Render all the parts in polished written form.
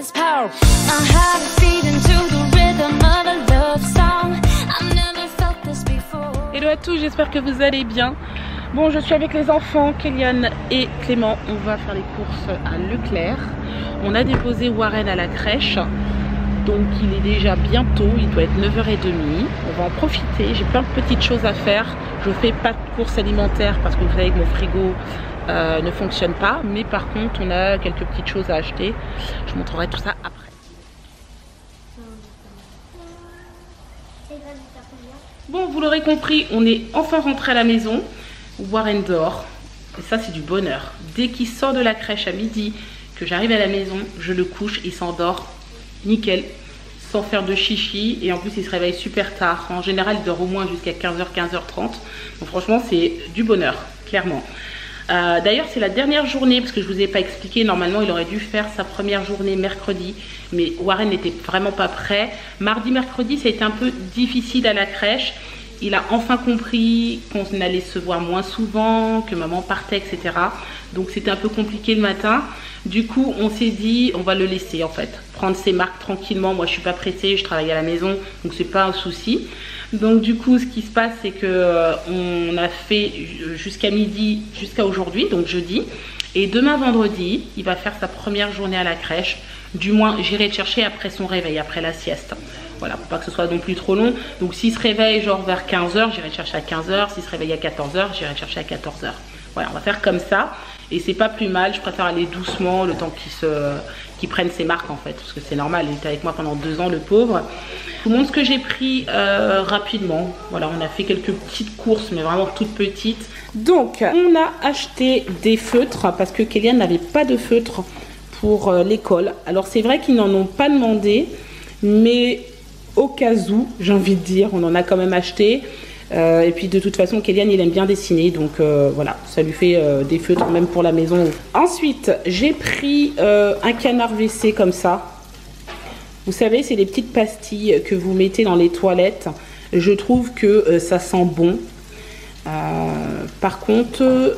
its power. My heart is beating to the rhythm of a love song. I've never felt this before. Hello à tous, j'espère que vous allez bien. Bon, je suis avec les enfants, Kéliane et Clément. On va faire les courses à Leclerc. On a déposé Warren à la crèche. Donc il est déjà bientôt, il doit être 9h30. On va en profiter, j'ai plein de petites choses à faire. Je fais pas de courses alimentaires parce que vous savez que mon frigo ne fonctionne pas. Mais par contre, on a quelques petites choses à acheter. Je vous montrerai tout ça après. Bon, vous l'aurez compris, on est enfin rentré à la maison. Warren dort. Et ça, c'est du bonheur. Dès qu'il sort de la crèche à midi, que j'arrive à la maison, je le couche, il s'endort nickel, sans faire de chichi. Et en plus, il se réveille super tard. En général, il dort au moins jusqu'à 15h, 15h30. Donc franchement, c'est du bonheur, clairement. D'ailleurs, c'est la dernière journée, parce que je ne vous ai pas expliqué, normalement, il aurait dû faire sa première journée mercredi. Mais Warren n'était vraiment pas prêt. Mardi, mercredi, ça a été un peu difficile à la crèche. Il a enfin compris qu'on allait se voir moins souvent, que maman partait, etc. Donc c'était un peu compliqué le matin. Du coup, on s'est dit, on va le laisser en fait. Prendre ses marques tranquillement. Moi, je suis pas pressée, je travaille à la maison, donc c'est pas un souci. Donc du coup, ce qui se passe, c'est que on a fait jusqu'à midi, jusqu'à aujourd'hui, donc jeudi. Et demain, vendredi, il va faire sa première journée à la crèche. Du moins, j'irai le chercher après son réveil, après la sieste. Voilà, pour pas que ce soit non plus trop long. Donc s'il se réveille genre vers 15h, j'irai le chercher à 15h. S'il se réveille à 14h, j'irai le chercher à 14h. Voilà, on va faire comme ça. Et c'est pas plus mal, je préfère aller doucement le temps qu'il prenne ses marques en fait. Parce que c'est normal, il était avec moi pendant 2 ans, le pauvre. Je vous montre ce que j'ai pris rapidement. Voilà, on a fait quelques petites courses, mais vraiment toutes petites. Donc, on a acheté des feutres parce que Kéliane n'avait pas de feutre pour l'école. Alors c'est vrai qu'ils n'en ont pas demandé, mais au cas où, j'ai envie de dire, on en a quand même acheté. Et puis de toute façon, Kéliane, il aime bien dessiner, donc voilà, ça lui fait des feutres même pour la maison. Ensuite, j'ai pris un canard WC comme ça. Vous savez, c'est des petites pastilles que vous mettez dans les toilettes. Je trouve que ça sent bon. Par contre,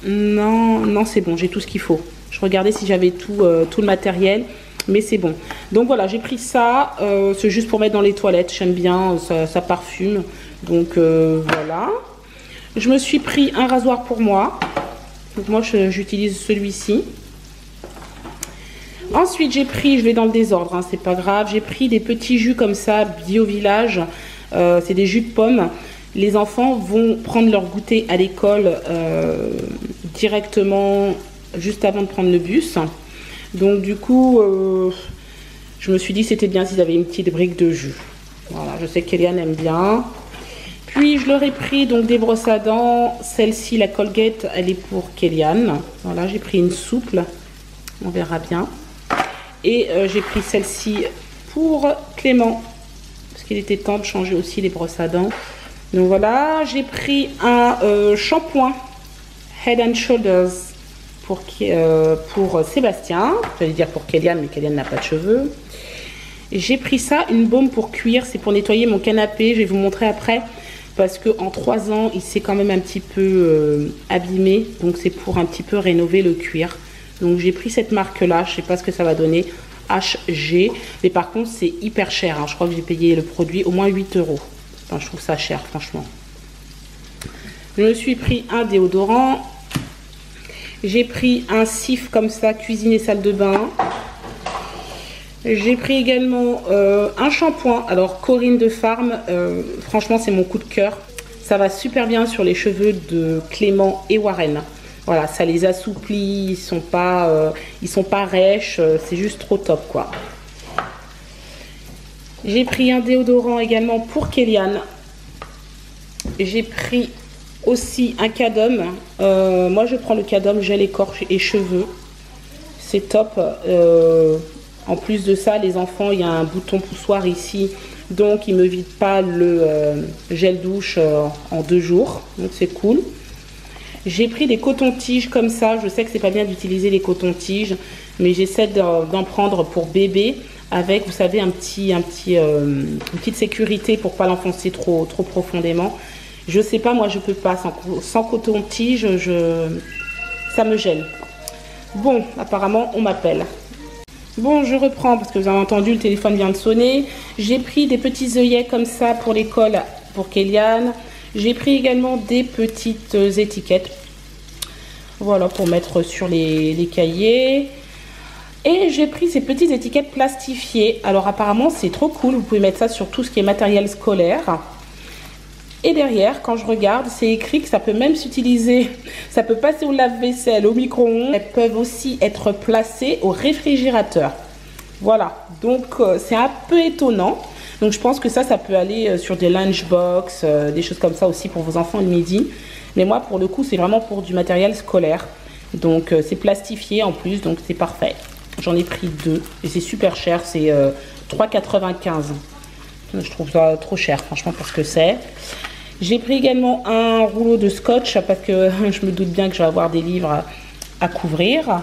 non, c'est bon, j'ai tout ce qu'il faut. Je regardais si j'avais tout le matériel, mais c'est bon. Donc voilà, j'ai pris ça, c'est juste pour mettre dans les toilettes, j'aime bien, ça parfume. Donc voilà. Je me suis pris un rasoir pour moi. Donc moi, j'utilise celui-ci. Ensuite, j'ai pris, je vais dans le désordre, hein, c'est pas grave, j'ai pris des petits jus comme ça, Bio Village. C'est des jus de pommes. Les enfants vont prendre leur goûter à l'école directement juste avant de prendre le bus. Donc du coup, je me suis dit que c'était bien s'ils avaient une petite brique de jus. Voilà, je sais que Kéliane aime bien. Puis je leur ai pris donc des brosses à dents. Celle-ci, la Colgate, elle est pour Kéliane. Voilà, j'ai pris une souple. On verra bien. Et j'ai pris celle-ci pour Clément. Parce qu'il était temps de changer aussi les brosses à dents. Donc voilà, j'ai pris un shampoing Head and Shoulders pour Sébastien. J'allais dire pour Kéliane, mais Kéliane n'a pas de cheveux. J'ai pris ça, une baume pour cuir. C'est pour nettoyer mon canapé. Je vais vous montrer après. Parce qu'en 3 ans, il s'est quand même un petit peu abîmé. Donc c'est pour un petit peu rénover le cuir. Donc j'ai pris cette marque-là. Je ne sais pas ce que ça va donner. HG. Mais par contre, c'est hyper cher. Hein. Je crois que j'ai payé le produit au moins 8 €. Enfin, je trouve ça cher, franchement. Je me suis pris un déodorant. J'ai pris un cif comme ça, cuisine et salle de bain. J'ai pris également un shampoing. Alors, Corinne de Farm, franchement, c'est mon coup de cœur. Ça va super bien sur les cheveux de Clément et Warren. Voilà, ça les assouplit, ils sont pas rêches, c'est juste trop top, quoi. J'ai pris un déodorant également pour Kéliane. J'ai pris aussi un Cadom. Moi, je prends le Cadom gel écorche et cheveux. C'est top. En plus de ça, les enfants, il y a un bouton poussoir ici. Donc, ils ne me vident pas le gel douche en 2 jours. Donc, c'est cool. J'ai pris des cotons-tiges comme ça. Je sais que c'est pas bien d'utiliser les cotons-tiges. Mais j'essaie d'en prendre pour bébé. Avec, vous savez, une petite sécurité pour pas l'enfoncer trop profondément. Je sais pas, moi je peux pas sans coton-tige, ça me gêne. Bon, apparemment on m'appelle. Bon, je reprends parce que vous avez entendu, le téléphone vient de sonner. J'ai pris des petits œillets comme ça pour l'école pour Kéliane. J'ai pris également des petites étiquettes. Voilà, pour mettre sur les cahiers. Et j'ai pris ces petites étiquettes plastifiées. Alors apparemment, c'est trop cool. Vous pouvez mettre ça sur tout ce qui est matériel scolaire. Et derrière, quand je regarde, c'est écrit que ça peut même s'utiliser, ça peut passer au lave-vaisselle, au micro-ondes. Elles peuvent aussi être placées au réfrigérateur. Voilà, donc c'est un peu étonnant. Donc je pense que ça peut aller sur des lunchbox, des choses comme ça aussi pour vos enfants le midi. Mais moi, pour le coup, c'est vraiment pour du matériel scolaire. Donc c'est plastifié en plus, donc c'est parfait. J'en ai pris 2 et c'est super cher, c'est 3,95 €. Je trouve ça trop cher, franchement, pour ce que c'est. J'ai pris également un rouleau de scotch parce que je me doute bien que je vais avoir des livres à couvrir.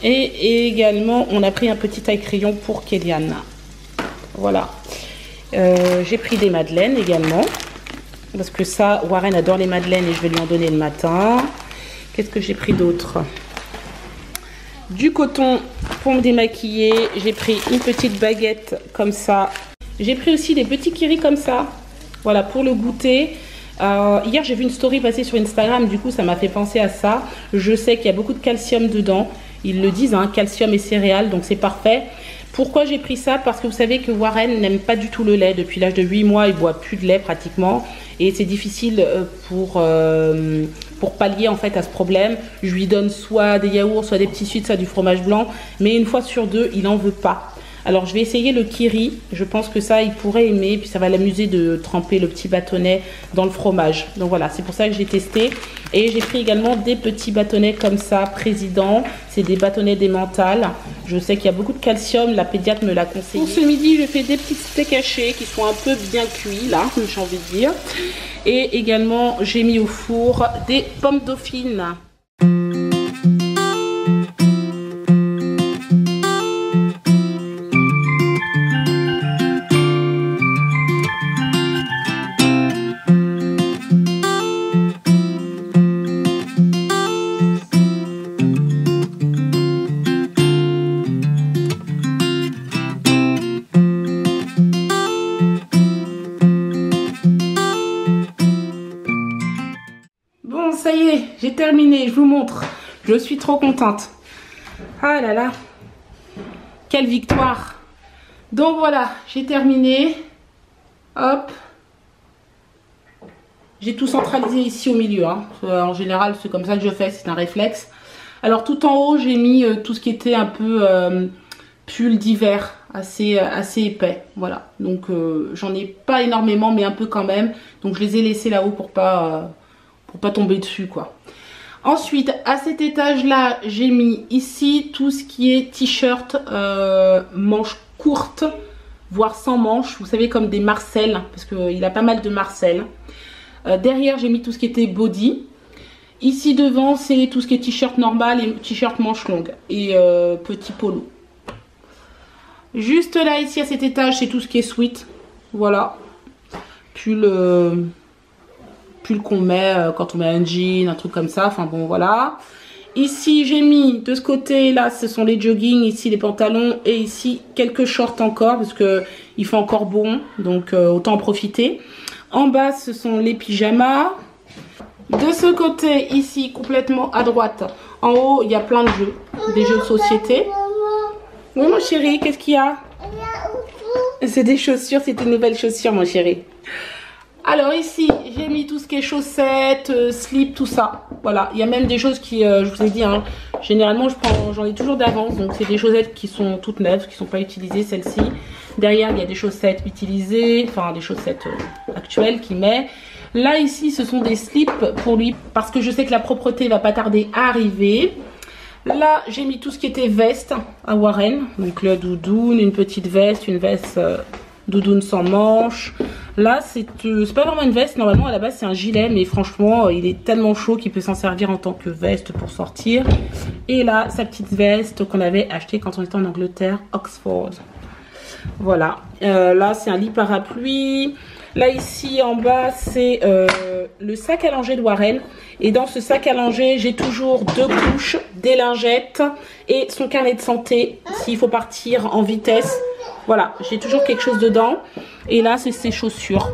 Et également, on a pris un petit taille-crayon pour Kéliane. Voilà. J'ai pris des madeleines également. Parce que ça, Warren adore les madeleines et je vais lui en donner le matin. Qu'est-ce que j'ai pris d'autre? Du coton pour me démaquiller. J'ai pris une petite baguette comme ça. J'ai pris aussi des petits kiris comme ça. Voilà, pour le goûter. Hier, j'ai vu une story passer sur Instagram. Du coup, ça m'a fait penser à ça. Je sais qu'il y a beaucoup de calcium dedans. Ils le disent, hein, calcium et céréales. Donc, c'est parfait. Pourquoi j'ai pris ça? Parce que vous savez que Warren n'aime pas du tout le lait. Depuis l'âge de 8 mois, il ne boit plus de lait pratiquement. Et c'est difficile pour pallier en fait à ce problème. Je lui donne soit des yaourts, soit des petits suites, soit du fromage blanc. Mais une fois sur 2, il n'en veut pas. Alors je vais essayer le kiri. Je pense que ça, il pourrait aimer. Puis ça va l'amuser de tremper le petit bâtonnet dans le fromage. Donc voilà, c'est pour ça que j'ai testé. Et j'ai pris également des petits bâtonnets comme ça, Président. C'est des bâtonnets d'emmental. Je sais qu'il y a beaucoup de calcium. La pédiatre me l'a conseillé. Pour ce midi, je fais des petits steaks hachés qui sont un peu bien cuits là, j'ai envie de dire. Et également, j'ai mis au four des pommes dauphines. Bon, ça y est, j'ai terminé, je vous montre. Je suis trop contente. Ah là là, quelle victoire. Donc voilà, j'ai terminé. Hop. J'ai tout centralisé ici au milieu. Hein. En général, c'est comme ça que je fais, c'est un réflexe. Alors tout en haut, j'ai mis tout ce qui était un peu pull d'hiver, assez épais. Voilà, donc j'en ai pas énormément, mais un peu quand même. Donc je les ai laissés là-haut pour pas tomber dessus, quoi. Ensuite, à cet étage-là, j'ai mis ici tout ce qui est t-shirt manches courtes, voire sans manches. Vous savez, comme des Marcel, parce qu'il a pas mal de Marcel. Derrière, j'ai mis tout ce qui était body. Ici devant, c'est tout ce qui est t-shirt normal et t-shirt manches longues et petit polo. Juste là, ici, à cet étage, c'est tout ce qui est sweat. Voilà. Pull qu'on met quand on met un jean, un truc comme ça. Enfin bon, voilà. Ici, j'ai mis de ce côté là, ce sont les joggings, ici les pantalons et ici quelques shorts encore parce que il fait encore bon, donc autant en profiter. En bas, ce sont les pyjamas. De ce côté, ici, complètement à droite, en haut, il y a plein de jeux, des jeux de société. Oui, mon chéri, qu'est-ce qu'il y a? C'est des chaussures, c'est une nouvelle chaussure, mon chéri. Alors ici, j'ai mis tout ce qui est chaussettes, slip, tout ça. Voilà, il y a même des choses qui, je vous ai dit, hein, généralement j'en ai toujours d'avance. Donc c'est des chaussettes qui sont toutes neuves, qui ne sont pas utilisées, celles-ci. Derrière, il y a des chaussettes utilisées, enfin des chaussettes actuelles qu'il met. Là, ici, ce sont des slips pour lui, parce que je sais que la propreté va pas tarder à arriver. Là, j'ai mis tout ce qui était veste à Warren. Donc le doudoune, une petite veste, une veste doudoune sans manches. Là, c'est pas vraiment une veste. Normalement, à la base, c'est un gilet. Mais franchement, il est tellement chaud qu'il peut s'en servir en tant que veste pour sortir. Et là, sa petite veste qu'on avait achetée quand on était en Angleterre, Oxford. Voilà. Là, c'est un lit parapluie. Là ici en bas c'est le sac à langer de Warren. Et dans ce sac à langer j'ai toujours 2 couches, des lingettes et son carnet de santé s'il faut partir en vitesse. Voilà, j'ai toujours quelque chose dedans. Et là c'est ses chaussures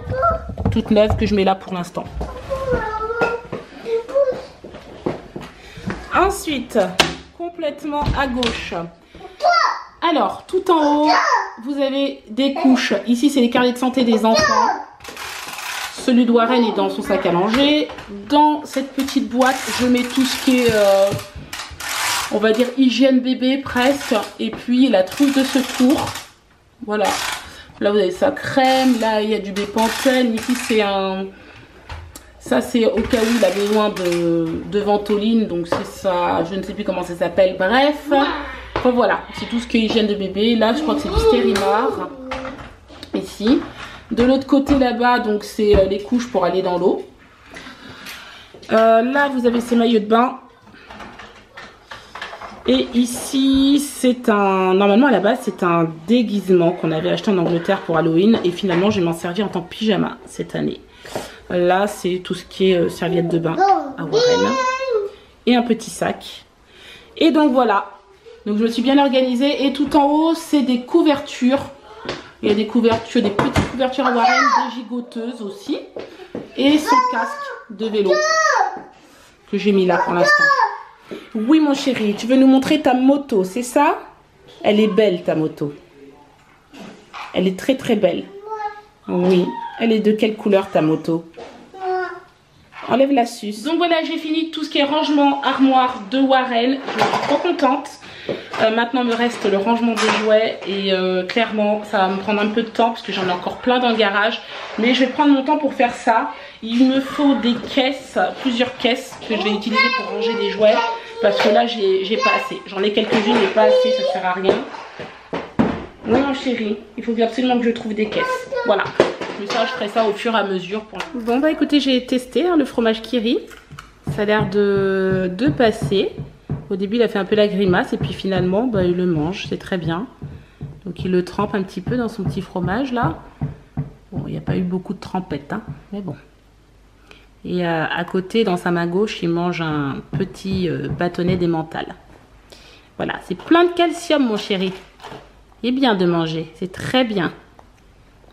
toutes neuves que je mets là pour l'instant. Ensuite, complètement à gauche. Alors, tout en haut, vous avez des couches. Ici, c'est les carnets de santé des enfants. Celui de Warren est dans son sac à langer. Dans cette petite boîte, je mets tout ce qui est, on va dire, hygiène bébé presque. Et puis, la trousse de secours. Voilà. Là, vous avez sa crème. Là, il y a du Bépanthen. Ici, c'est un... Ça, c'est au cas où il a besoin de ventoline. Donc, c'est ça. Je ne sais plus comment ça s'appelle. Bref. Enfin, voilà. C'est tout ce qui est hygiène de bébé. Là, je crois que c'est du Stérimar. Ici. De l'autre côté, là-bas, donc, c'est les couches pour aller dans l'eau. Là, vous avez ces maillots de bain. Et ici, c'est un... Normalement, à la base, c'est un déguisement qu'on avait acheté en Angleterre pour Halloween. Et finalement, je vais m'en servir en tant que pyjama cette année. Là, c'est tout ce qui est serviette de bain à Warren. Et un petit sac. Et donc, voilà. Donc, je me suis bien organisée. Et tout en haut, c'est des couvertures. Il y a des couvertures, des petites couvertures à Warren, des gigoteuses aussi. Et son casque de vélo que j'ai mis là pour l'instant. Oui, mon chéri, tu veux nous montrer ta moto, c'est ça? Elle est belle, ta moto. Elle est très, très belle. Oui. Elle est de quelle couleur, ta moto? Enlève la suce. Donc voilà, j'ai fini tout ce qui est rangement armoire de Warren. Je suis trop contente. Maintenant, il me reste le rangement des jouets. Et clairement, ça va me prendre un peu de temps parce que j'en ai encore plein dans le garage. Mais je vais prendre mon temps pour faire ça. Il me faut des caisses, plusieurs caisses que je vais utiliser pour ranger des jouets. Parce que là, j'ai pas assez. J'en ai quelques-unes, mais pas assez, ça sert à rien. Oui, mon chéri, il faut absolument que je trouve des caisses. Voilà. Mais ça, je ferai ça au fur et à mesure. Bon, bah écoutez, j'ai testé le fromage Kiri. Ça a l'air de passer. Au début, il a fait un peu la grimace. Et puis finalement, bah, il le mange. C'est très bien. Donc, il le trempe un petit peu dans son petit fromage, là. Bon, il n'y a pas eu beaucoup de trempette, hein. Mais bon. Et à côté, dans sa main gauche, il mange un petit bâtonnet d'emmental. Voilà, c'est plein de calcium, mon chéri. C'est bien de manger. C'est très bien.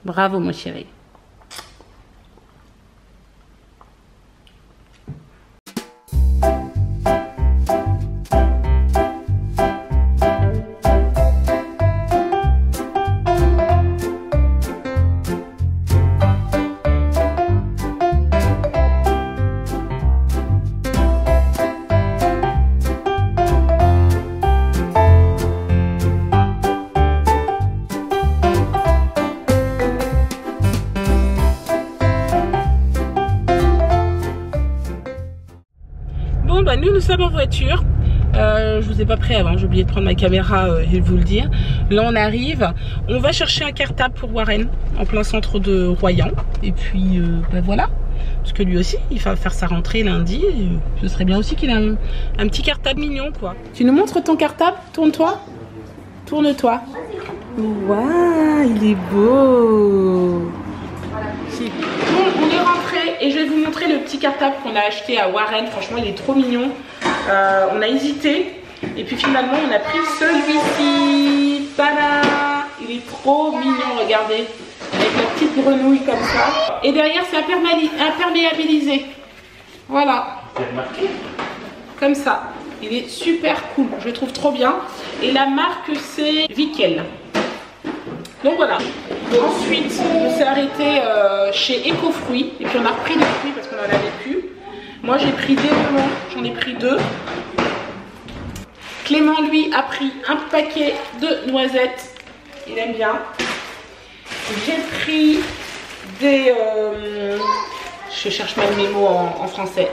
Bravo, mon chéri. Bah nous sommes en voiture. Je vous ai pas pris avant, j'ai oublié de prendre ma caméra et de vous le dire. Là on arrive, on va chercher un cartable pour Warren en plein centre de Royan. Et puis bah voilà, parce que lui aussi il va faire sa rentrée lundi. Et ce serait bien aussi qu'il ait un petit cartable mignon quoi. Tu nous montres ton cartable? Tourne-toi. Tourne-toi. Waouh, il est beau. Bon, on est rentré et je vais vous montrer le petit cartable qu'on a acheté à Warren. Franchement, il est trop mignon. On a hésité et puis finalement, on a pris celui-ci. Tada! Il est trop mignon, regardez. Avec la petite grenouille comme ça. Et derrière, c'est imperméabilisé. Voilà. Comme ça. Il est super cool. Je le trouve trop bien. Et la marque, c'est Vickel. Donc voilà. Ensuite, on s'est arrêté chez Ecofruits. Et puis on a repris des fruits parce qu'on en avait plus. Moi j'ai pris des melons, j'en ai pris 2. Clément lui a pris un paquet de noisettes. Il aime bien. J'ai pris des... je cherche mal mes mots en français.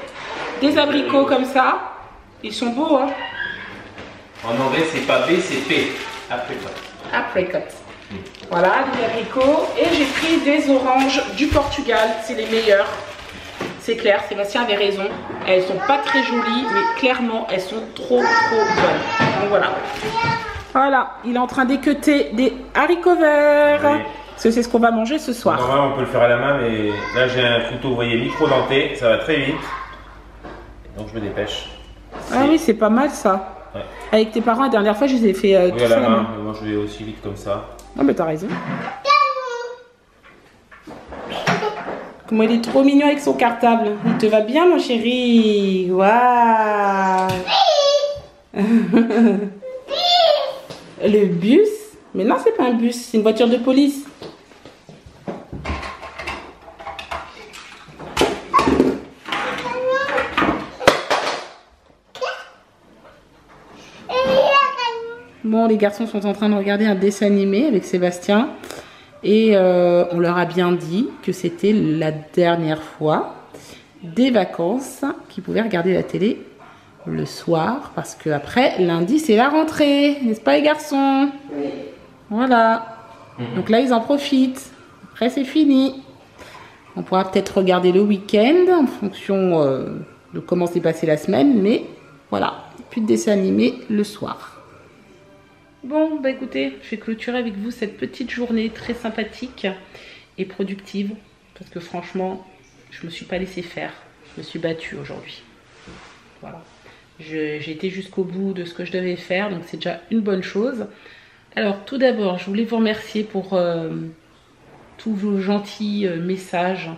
Des abricots comme ça. Ils sont beaux hein. En anglais c'est pas B, c'est P. Apricot. Apricot. Voilà, des abricots. Et j'ai pris des oranges du Portugal. C'est les meilleures. C'est clair, Sébastien avait raison. Elles sont pas très jolies, mais clairement, elles sont trop bonnes. Donc voilà. Voilà, il est en train d'équeuter des haricots verts. Oui. Parce que c'est ce qu'on va manger ce soir. Normalement, on peut le faire à la main, mais là, j'ai un couteau, vous voyez, micro-denté. Ça va très vite. Donc, je me dépêche. Ah oui, c'est pas mal ça. Ouais. Avec tes parents, la dernière fois, je les ai fait Oui, tous à la à la main. main. Mais moi, je vais aussi vite comme ça. Non, mais t'as raison. Comment il est trop mignon avec son cartable. Il te va bien, mon chéri. Waouh. Le bus? Mais non, c'est pas un bus, c'est une voiture de police. Bon, les garçons sont en train de regarder un dessin animé avec Sébastien. Et on leur a bien dit que c'était la dernière fois des vacances qu'ils pouvaient regarder la télé le soir. Parce que après, lundi, c'est la rentrée. N'est-ce pas, les garçons? Oui. Voilà. Donc là, ils en profitent. Après, c'est fini. On pourra peut-être regarder le week-end en fonction de comment s'est passée la semaine. Mais voilà, plus de dessin animé le soir. Bon, bah écoutez, je vais clôturer avec vous cette petite journée très sympathique et productive. Parce que franchement, je me suis pas laissée faire. Je me suis battue aujourd'hui. Voilà. J'ai été jusqu'au bout de ce que je devais faire, donc c'est déjà une bonne chose. Alors tout d'abord, je voulais vous remercier pour tous vos gentils messages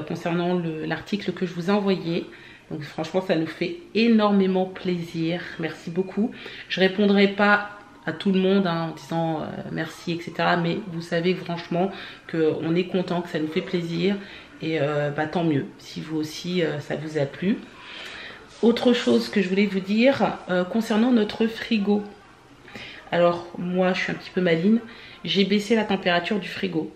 concernant l'article que je vous ai envoyé. Donc franchement, ça nous fait énormément plaisir. Merci beaucoup. Je répondrai pas à tout le monde en disant merci, etc. Mais vous savez que franchement, qu'on est content, que ça nous fait plaisir. Et bah, tant mieux, si vous aussi, ça vous a plu. Autre chose que je voulais vous dire concernant notre frigo. Alors moi je suis un petit peu maligne, j'ai baissé la température du frigo.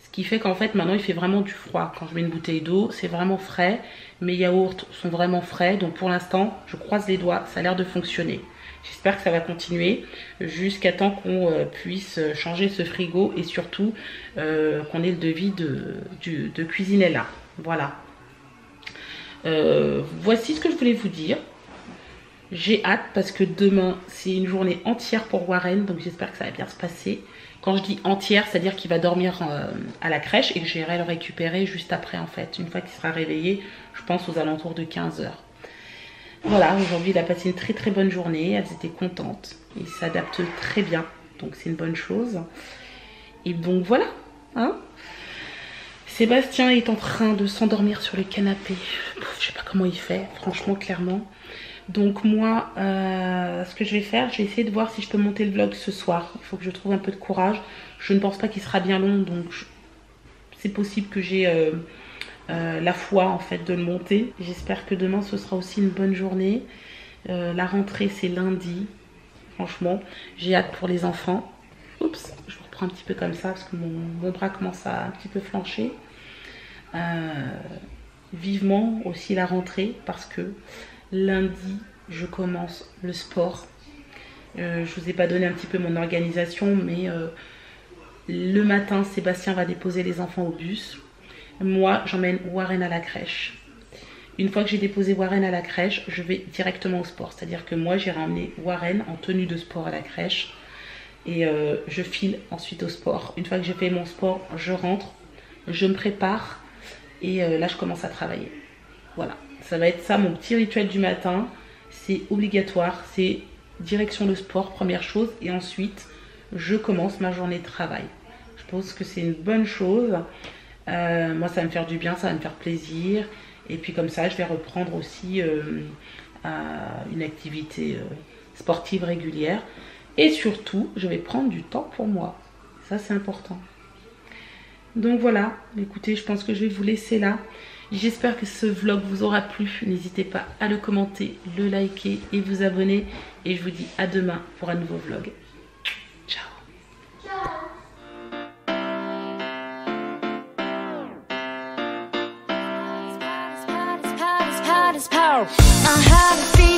Ce qui fait qu'en fait maintenant il fait vraiment du froid. Quand je mets une bouteille d'eau, c'est vraiment frais. Mes yaourts sont vraiment frais. Donc pour l'instant, je croise les doigts, ça a l'air de fonctionner. J'espère que ça va continuer jusqu'à temps qu'on puisse changer ce frigo et surtout qu'on ait le devis de Cuisinella. Voilà. Voici ce que je voulais vous dire. J'ai hâte parce que demain c'est une journée entière pour Warren, donc j'espère que ça va bien se passer. Quand je dis entière, c'est-à-dire qu'il va dormir à la crèche et que j'irai le récupérer juste après en fait. Une fois qu'il sera réveillé, je pense aux alentours de 15 h. Voilà, aujourd'hui il a passé une très très bonne journée, elles étaient contentes. Il s'adapte très bien, donc c'est une bonne chose. Et donc voilà, hein. Sébastien est en train de s'endormir sur le canapé. Je sais pas comment il fait, franchement, clairement. Donc moi, ce que je vais faire, je vais essayer de voir si je peux monter le vlog ce soir. Il faut que je trouve un peu de courage. Je ne pense pas qu'il sera bien long, donc c'est possible que j'ai la foi en fait de le monter. J'espère que demain ce sera aussi une bonne journée. La rentrée c'est lundi. Franchement, j'ai hâte pour les enfants. Oups, je vous reprends un petit peu comme ça parce que mon bras commence à un petit peu flancher. Vivement aussi la rentrée parce que lundi je commence le sport. Je vous ai pas donné un petit peu mon organisation, mais le matin Sébastien va déposer les enfants au bus. Moi j'emmène Warren à la crèche. Une fois que j'ai déposé Warren à la crèche, je vais directement au sport. C'est-à-dire que moi j'irai emmener Warren en tenue de sport à la crèche. Et je file ensuite au sport. Une fois que j'ai fait mon sport, je rentre, je me prépare et là je commence à travailler. Voilà, ça va être ça mon petit rituel du matin. C'est obligatoire, c'est direction le sport, première chose. Et ensuite, je commence ma journée de travail. Je pense que c'est une bonne chose. Moi, ça va me faire du bien, ça va me faire plaisir. Et puis comme ça, je vais reprendre aussi une activité sportive régulière. Et surtout, je vais prendre du temps pour moi. Ça, c'est important. Donc voilà, écoutez, je pense que je vais vous laisser là. J'espère que ce vlog vous aura plu. N'hésitez pas à le commenter, le liker et vous abonner. Et je vous dis à demain pour un nouveau vlog. Ciao. I have a feeling